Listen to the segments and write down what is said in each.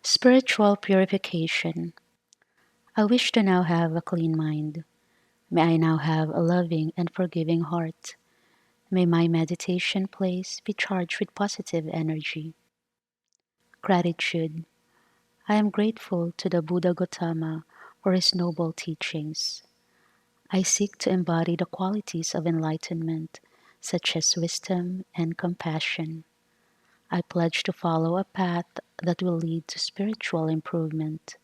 Spiritual purification. I wish to now have a clean mind. May I now have a loving and forgiving heart. May my meditation place be charged with positive energy. Gratitude. I am grateful to the Buddha Gautama for his noble teachings. I seek to embody the qualities of enlightenment, such as wisdom and compassion. I pledge to follow a path that will lead to spiritual improvement.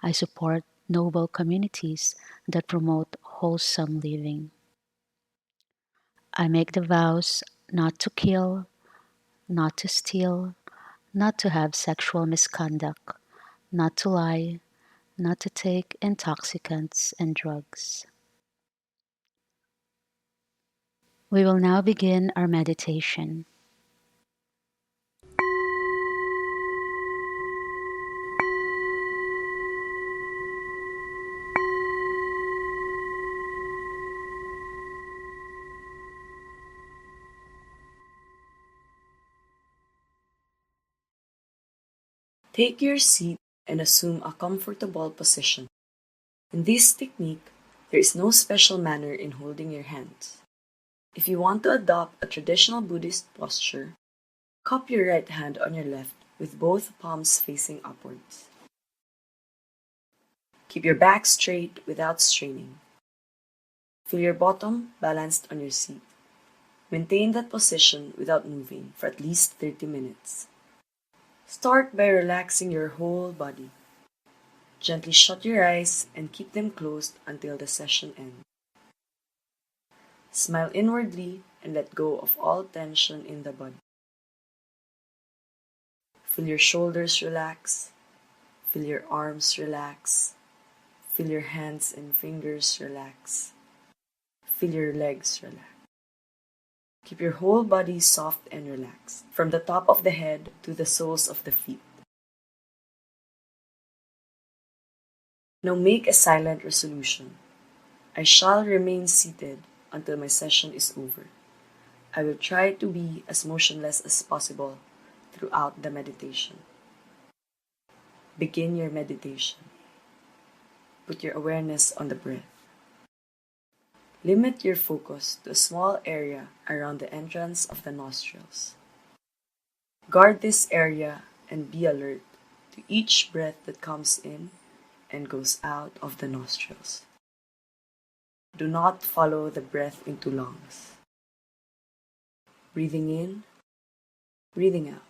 I support noble communities that promote wholesome living. I make the vows not to kill, not to steal, not to have sexual misconduct, not to lie, not to take intoxicants and drugs. We will now begin our meditation. Take your seat and assume a comfortable position. In this technique, there is no special manner in holding your hands. If you want to adopt a traditional Buddhist posture, cup your right hand on your left with both palms facing upwards. Keep your back straight without straining. Feel your bottom balanced on your seat. Maintain that position without moving for at least 30 minutes. Start by relaxing your whole body. Gently shut your eyes and keep them closed until the session ends. Smile inwardly and let go of all tension in the body. Feel your shoulders relax. Feel your arms relax. Feel your hands and fingers relax. Feel your legs relax. Keep your whole body soft and relaxed, from the top of the head to the soles of the feet. Now make a silent resolution. I shall remain seated until my session is over. I will try to be as motionless as possible throughout the meditation. Begin your meditation. Put your awareness on the breath. Limit your focus to a small area around the entrance of the nostrils. Guard this area and be alert to each breath that comes in and goes out of the nostrils. Do not follow the breath into lungs. Breathing in, breathing out.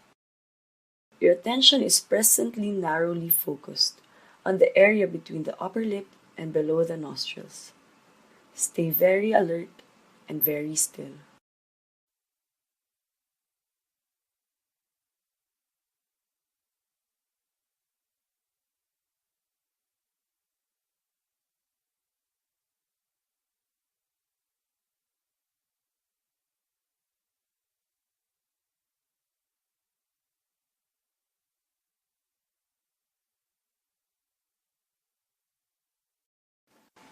Your attention is presently narrowly focused on the area between the upper lip and below the nostrils. Stay very alert and very still.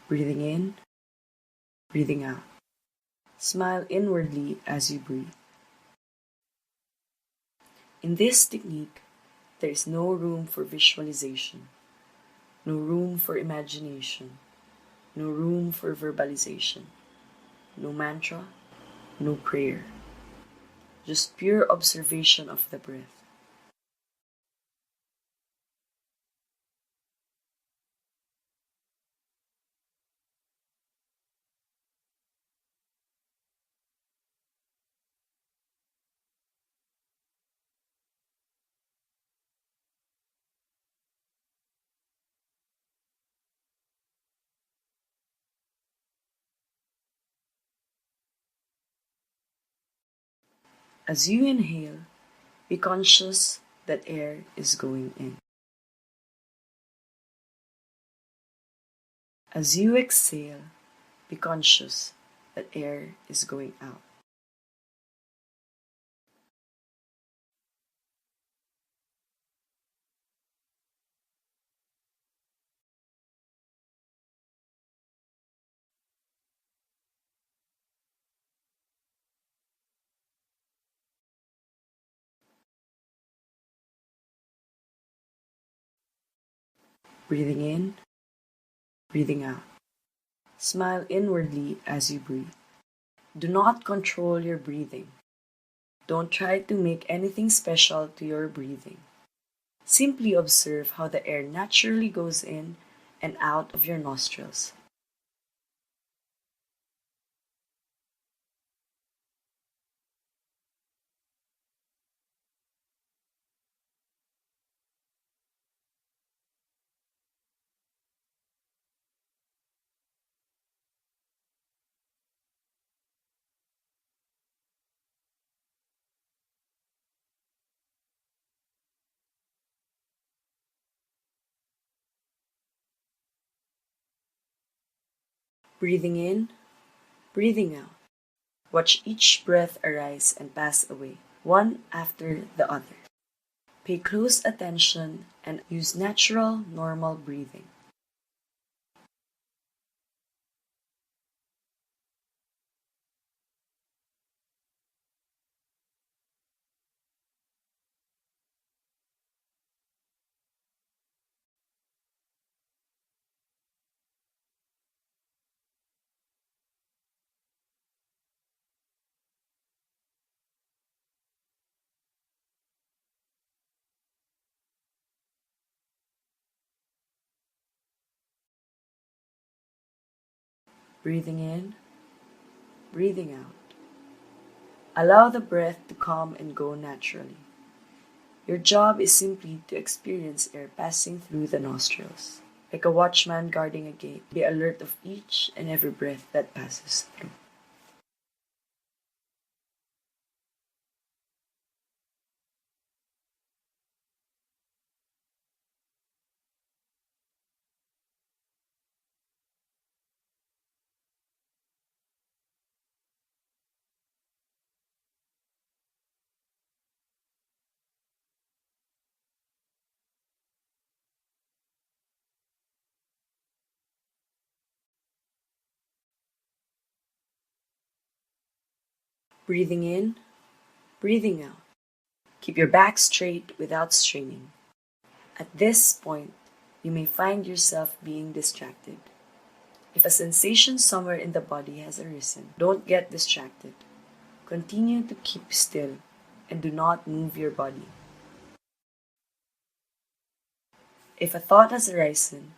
Breathing in, breathing out. Smile inwardly as you breathe. In this technique, there is no room for visualization, no room for imagination, no room for verbalization, no mantra, no prayer, just pure observation of the breath. As you inhale, be conscious that air is going in. As you exhale, be conscious that air is going out. Breathing in, breathing out. Smile inwardly as you breathe. Do not control your breathing. Don't try to make anything special to your breathing. Simply observe how the air naturally goes in and out of your nostrils. Breathing in, breathing out. Watch each breath arise and pass away, one after the other. Pay close attention and use natural, normal breathing. Breathing in, breathing out. Allow the breath to come and go naturally. Your job is simply to experience air passing through the nostrils. Like a watchman guarding a gate, be alert of each and every breath that passes through. Breathing in, breathing out. Keep your back straight without straining. At this point, you may find yourself being distracted. If a sensation somewhere in the body has arisen, don't get distracted. Continue to keep still and do not move your body. If a thought has arisen,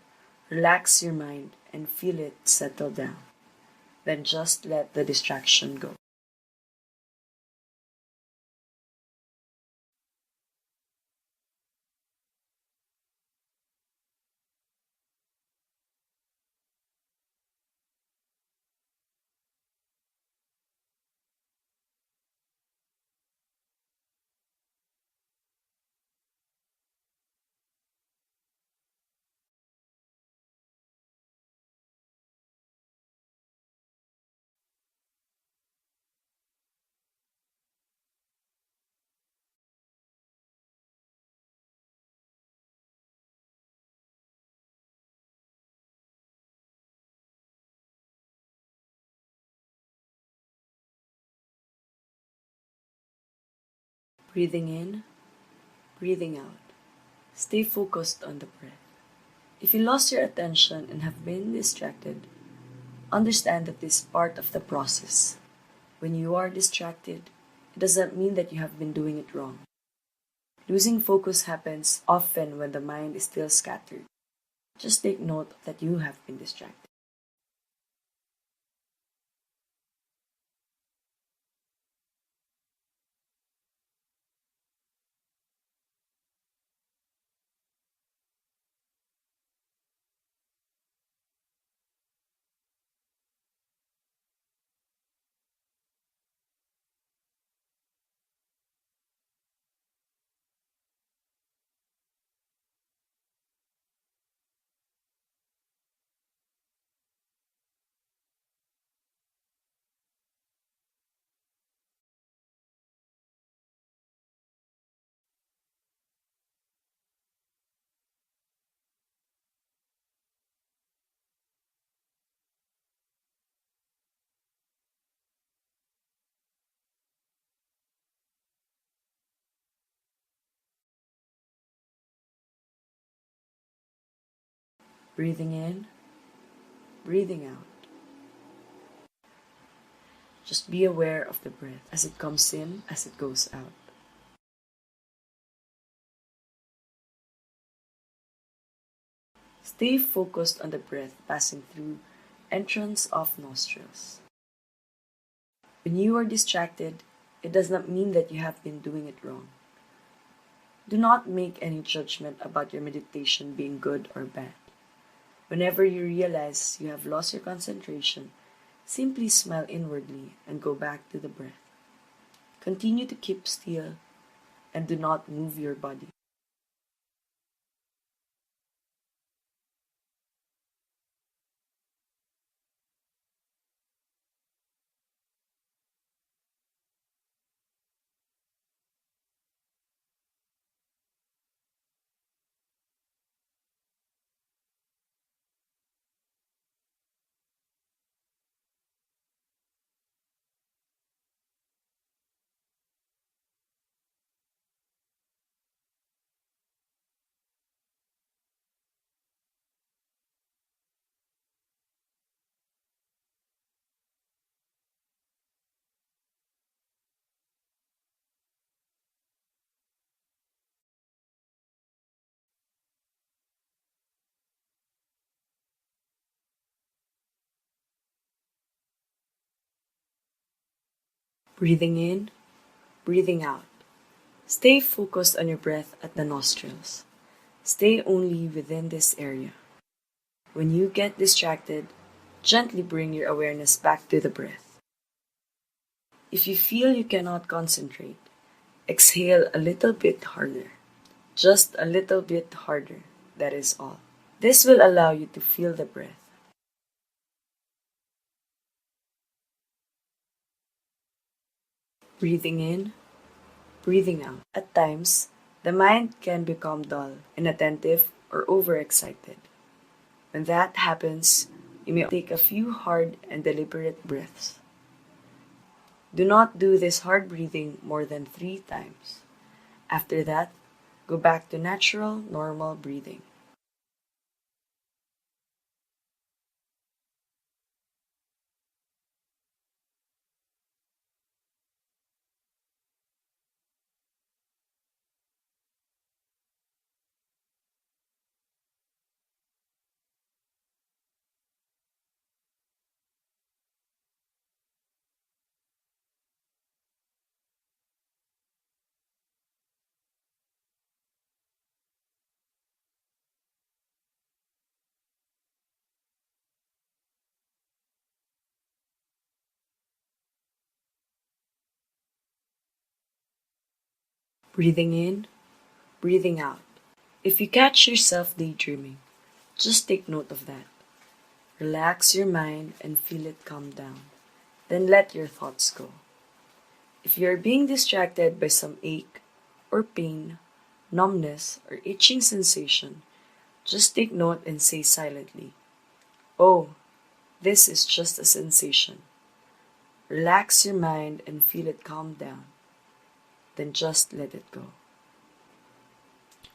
relax your mind and feel it settle down. Then just let the distraction go. Breathing in, breathing out. Stay focused on the breath. If you lost your attention and have been distracted, understand that this is part of the process. When you are distracted, it doesn't mean that you have been doing it wrong. Losing focus happens often when the mind is still scattered. Just take note that you have been distracted. Breathing in, breathing out. Just be aware of the breath as it comes in, as it goes out. Stay focused on the breath passing through entrance of nostrils. When you are distracted, it does not mean that you have been doing it wrong. Do not make any judgment about your meditation being good or bad. Whenever you realize you have lost your concentration, simply smile inwardly and go back to the breath. Continue to keep still and do not move your body. Breathing in, breathing out. Stay focused on your breath at the nostrils. Stay only within this area. When you get distracted, gently bring your awareness back to the breath. If you feel you cannot concentrate, exhale a little bit harder. Just a little bit harder, that is all. This will allow you to feel the breath. Breathing in, breathing out. At times, the mind can become dull, inattentive, or overexcited. When that happens, you may take a few hard and deliberate breaths. Do not do this hard breathing more than 3 times. After that, go back to natural, normal breathing. Breathing in, breathing out. If you catch yourself daydreaming, just take note of that. Relax your mind and feel it calm down. Then let your thoughts go. If you are being distracted by some ache or pain, numbness, or itching sensation, just take note and say silently, "Oh, this is just a sensation." Relax your mind and feel it calm down. Then just let it go.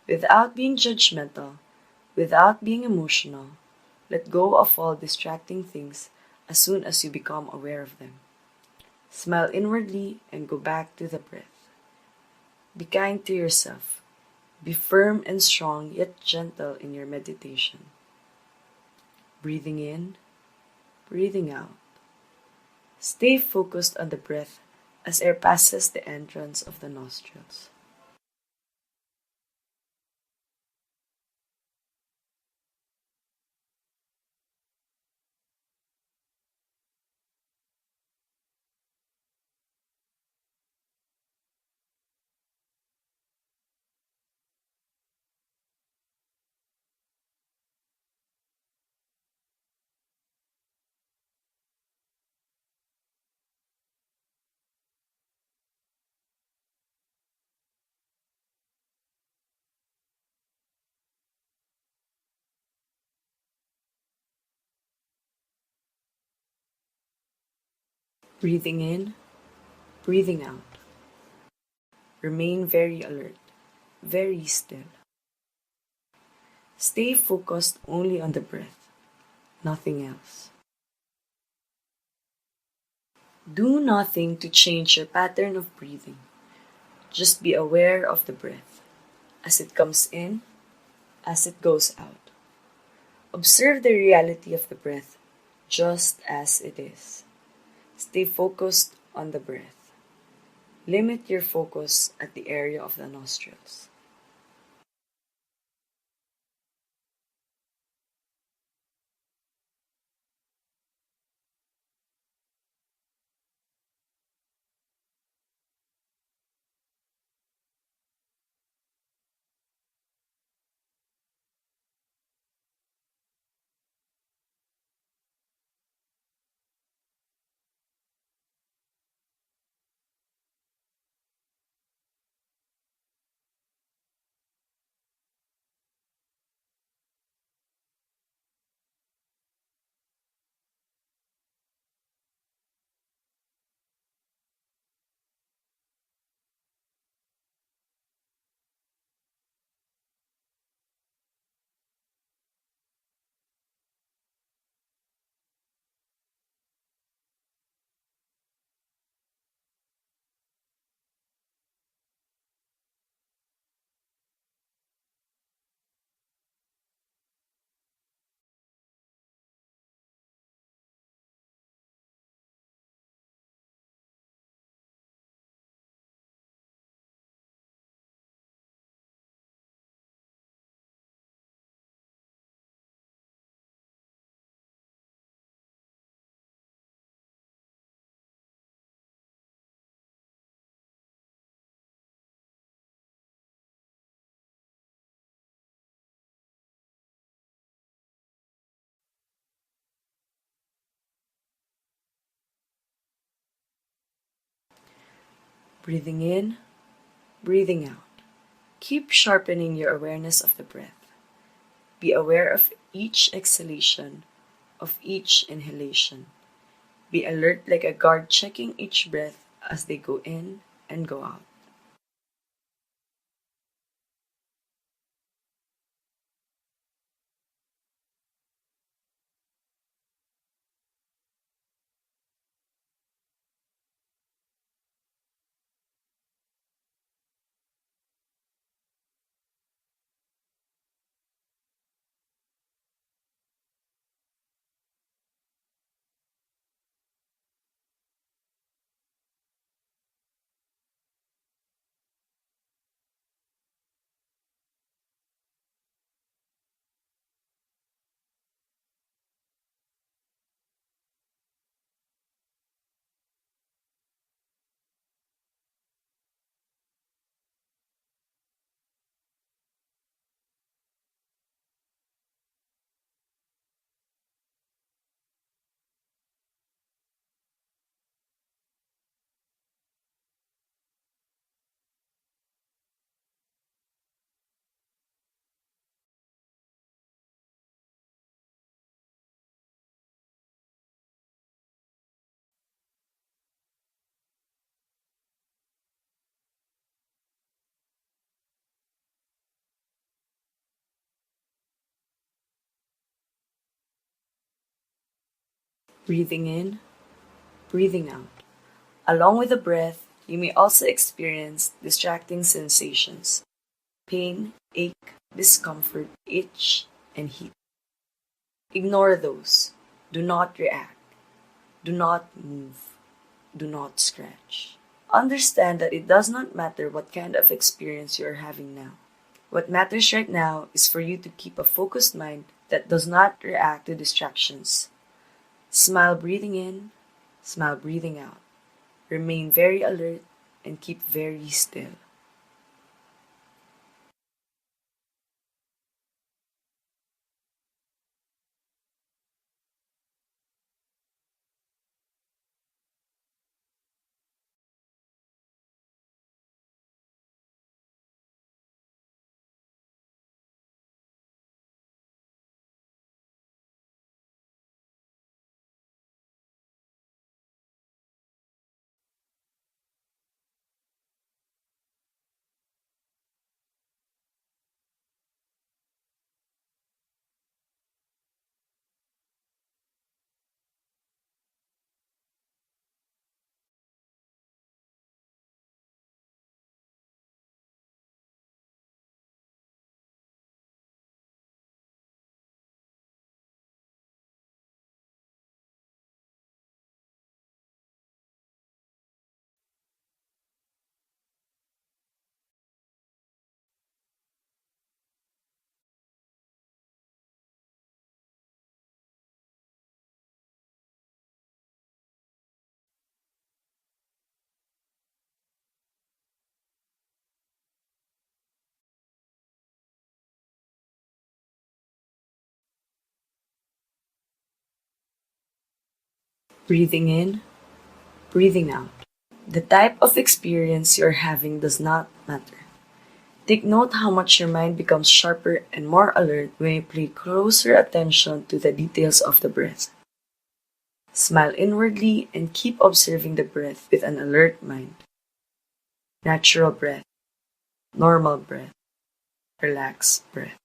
Without being judgmental, without being emotional, let go of all distracting things as soon as you become aware of them. Smile inwardly and go back to the breath. Be kind to yourself. Be firm and strong yet gentle in your meditation. Breathing in, breathing out. Stay focused on the breath as air passes the entrance of the nostrils. Breathing in, breathing out. Remain very alert, very still. Stay focused only on the breath, nothing else. Do nothing to change your pattern of breathing. Just be aware of the breath as it comes in, as it goes out. Observe the reality of the breath just as it is. Stay focused on the breath. Limit your focus at the area of the nostrils. Breathing in, breathing out. Keep sharpening your awareness of the breath. Be aware of each exhalation, of each inhalation. Be alert like a guard checking each breath as they go in and go out. Breathing in, breathing out. Along with the breath, you may also experience distracting sensations: pain, ache, discomfort, itch, and heat. Ignore those. Do not react. Do not move. Do not scratch. Understand that it does not matter what kind of experience you are having now. What matters right now is for you to keep a focused mind that does not react to distractions. Smile breathing in, smile breathing out. Remain very alert and keep very still. Breathing in, breathing out. The type of experience you're having does not matter. Take note how much your mind becomes sharper and more alert when you pay closer attention to the details of the breath. Smile inwardly and keep observing the breath with an alert mind. Natural breath, normal breath, relaxed breath.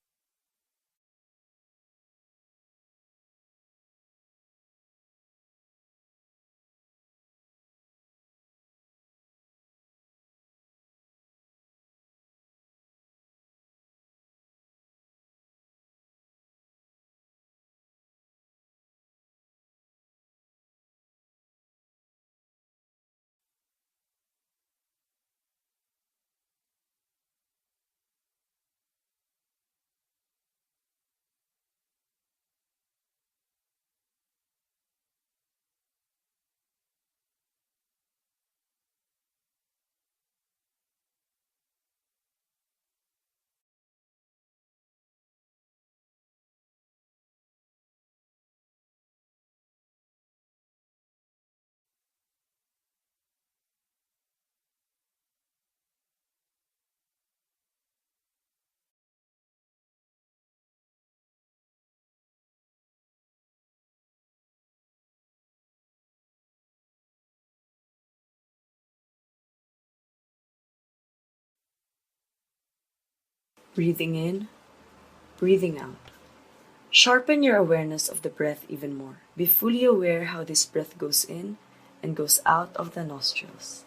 Breathing in, breathing out. Sharpen your awareness of the breath even more. Be fully aware how this breath goes in and goes out of the nostrils.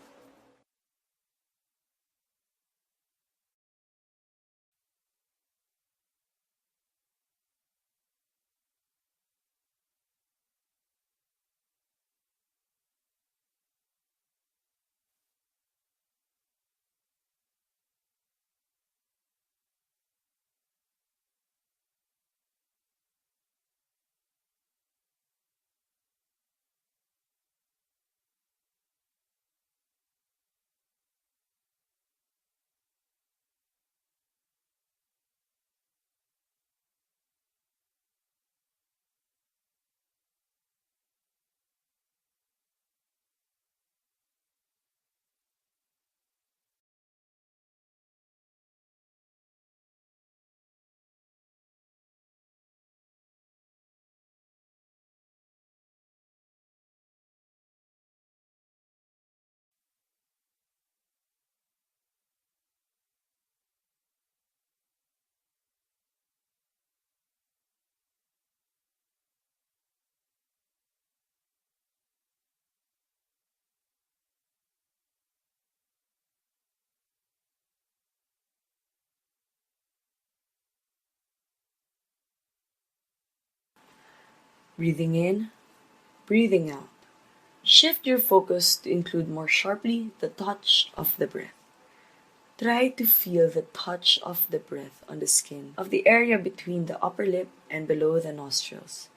Breathing in, breathing out. Shift your focus to include more sharply the touch of the breath. Try to feel the touch of the breath on the skin of the area between the upper lip and below the nostrils.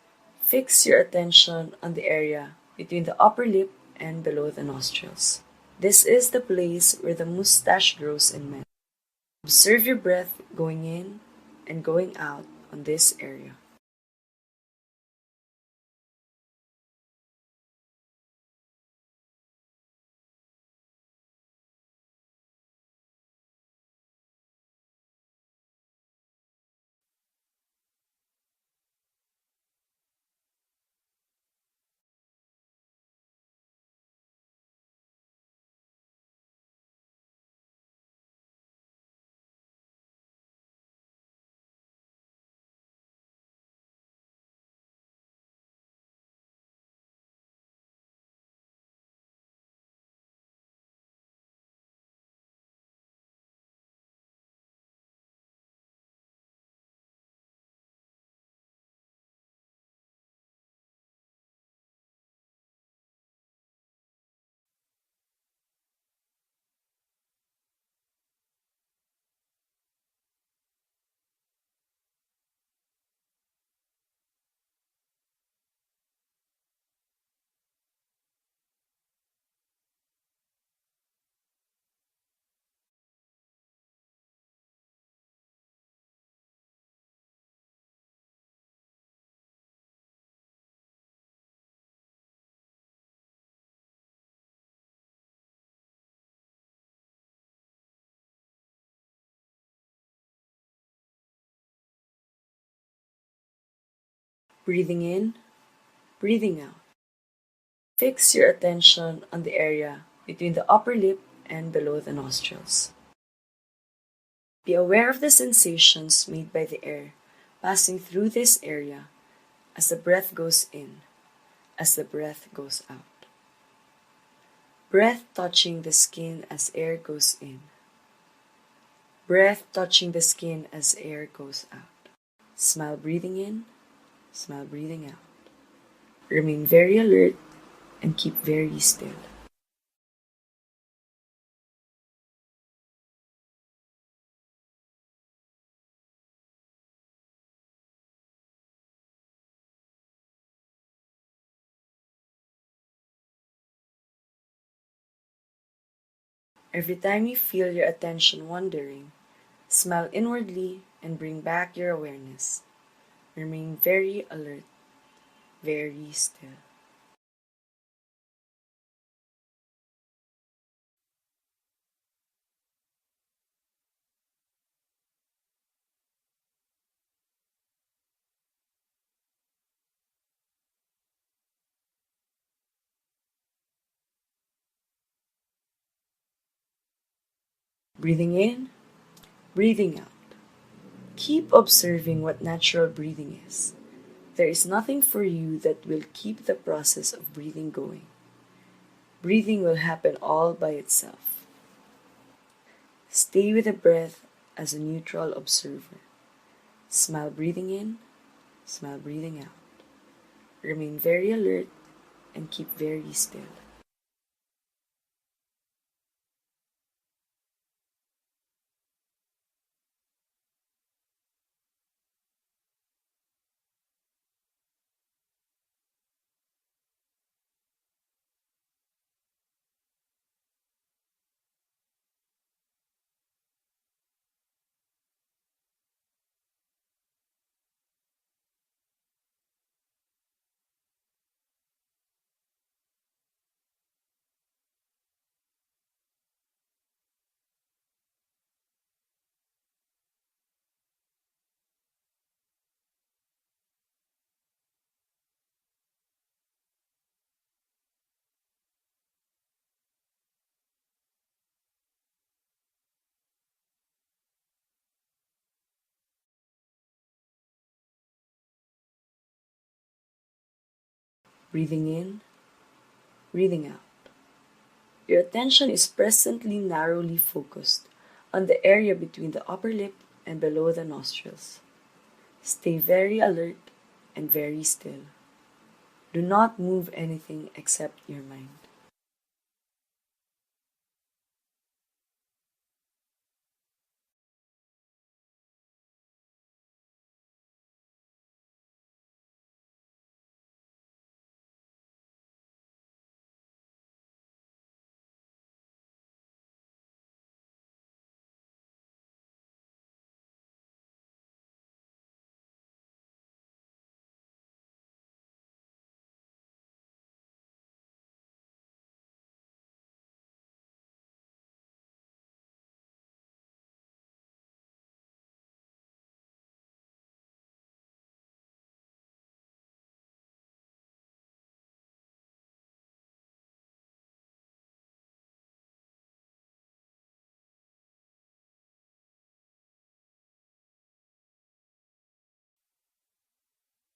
Fix your attention on the area between the upper lip and below the nostrils. This is the place where the mustache grows in men. Observe your breath going in and going out on this area. Breathing in, breathing out. Fix your attention on the area between the upper lip and below the nostrils. Be aware of the sensations made by the air passing through this area as the breath goes in, as the breath goes out. Breath touching the skin as air goes in. Breath touching the skin as air goes out. Smile breathing in, smile breathing out. Remain very alert and keep very still. Every time you feel your attention wandering, smile inwardly and bring back your awareness. Remain very alert, very still. Breathing in, breathing out. Keep observing what natural breathing is. There is nothing for you that will keep the process of breathing going. Breathing will happen all by itself. Stay with the breath as a neutral observer. Smile breathing in, smile breathing out. Remain very alert and keep very still. Breathing in, breathing out. Your attention is presently narrowly focused on the area between the upper lip and below the nostrils. Stay very alert and very still. Do not move anything except your mind.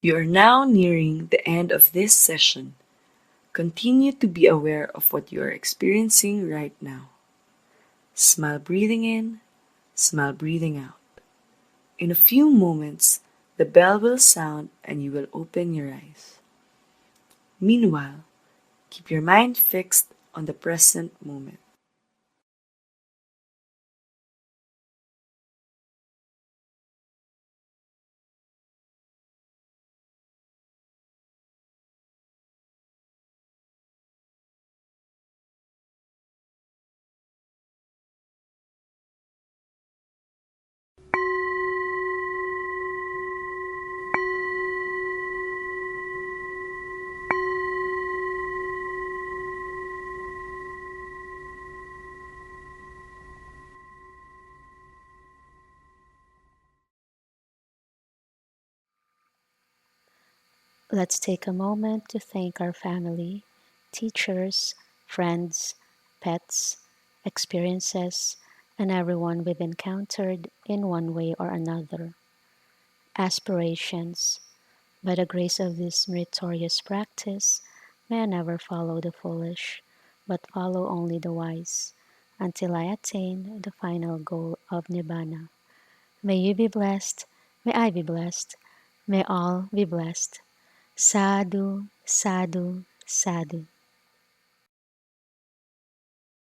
You are now nearing the end of this session. Continue to be aware of what you are experiencing right now. Smile breathing in, smile breathing out. In a few moments, the bell will sound and you will open your eyes. Meanwhile, keep your mind fixed on the present moment. Let's take a moment to thank our family, teachers, friends, pets, experiences, and everyone we've encountered in one way or another. Aspirations. By the grace of this meritorious practice, may I never follow the foolish, but follow only the wise, until I attain the final goal of Nibbana. May you be blessed, may I be blessed, may all be blessed. Sadhu, sadhu, sadhu.